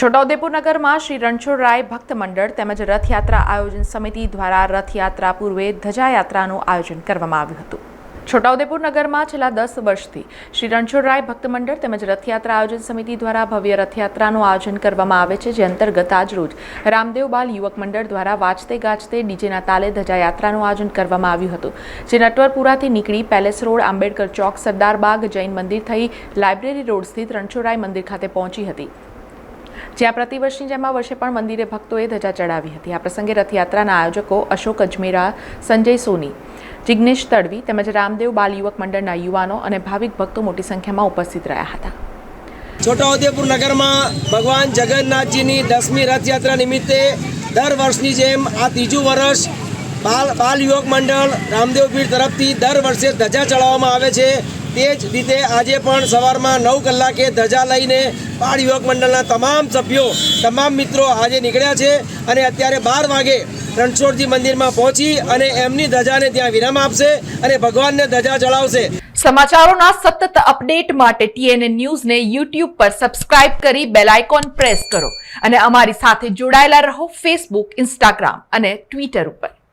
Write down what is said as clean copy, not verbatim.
છોટાઉદેપુર નગરમાં શ્રી રણછોડરાય ભક્ત મંડળ તેમજ રથયાત્રા આયોજન સમિતિ દ્વારા રથયાત્રા પૂર્વે ધજાયાત્રાનું આયોજન કરવામાં આવ્યું હતું। છોટાઉદેપુર નગરમાં છેલ્લા 10 વર્ષથી શ્રી રણછોડરાય ભક્ત મંડળ તેમજ રથયાત્રા આયોજન સમિતિ દ્વારા ભવ્ય રથયાત્રાનું આયોજન કરવામાં આવે છે, જે અંતર્ગત આજરોજ રામદેવ બાલ યુવક મંડળ દ્વારા વાજતે ગાજતે ડીજેના તાલે ધજાયાત્રાનું આયોજન કરવામાં આવ્યું હતું, જે નટવરપુરાથી નીકળી પેલેસ રોડ, આંબેડકર ચોક, સરદાર બાગ, જૈન મંદિર થઈ લાઇબ્રેરી રોડ સ્થિત રણછોડરાય મંદિર ખાતે પહોંચી હતી, જ્યાં પ્રતિવર્ષની જેમ આ વર્ષે પણ મંદિરે ભક્તોએ ધજા ચડાવી હતી। આ પ્રસંગે રથયાત્રાના આયોજકો અશોક અજમેરા, સંજય સોની, જિગ્નેશ તડવી તેમજ રામદેવ બાલ યુવક મંડળના યુવાનો અને ભાવિક ભક્તો મોટી સંખ્યામાં ઉપસ્થિત રહ્યા હતા। છોટાઉદેપુર નગરમાં ભગવાન જગન્નાથજીની 10મી રથયાત્રા નિમિત્તે દર વર્ષની જેમ આ ત્રીજું વર્ષ બાલ યુવક મંડળ રામદેવ પીર તરફથી દર વર્ષે ધજા ચડાવવામાં આવે છે। તે જ રીતે આજે પણ સવારમાં 9 કલાકે ધજા લઈને બાળ યુવક મંડળના તમામ સભ્યો, તમામ મિત્રો આજે નીકળ્યા છે અને અત્યારે 12 વાગે રણછોડજી મંદિરમાં પહોંચી અને એમની ધજાને ત્યાં વિરામ આપશે અને ભગવાનને ધજા ચડાવશે। સમાચારોના સતત અપડેટ માટે TNN ન્યૂઝને YouTube પર સબસ્ક્રાઇબ કરી બેલ આઇકોન પ્રેસ કરો અને અમારી સાથે જોડાયેલા રહો Facebook, Instagram અને Twitter ઉપર।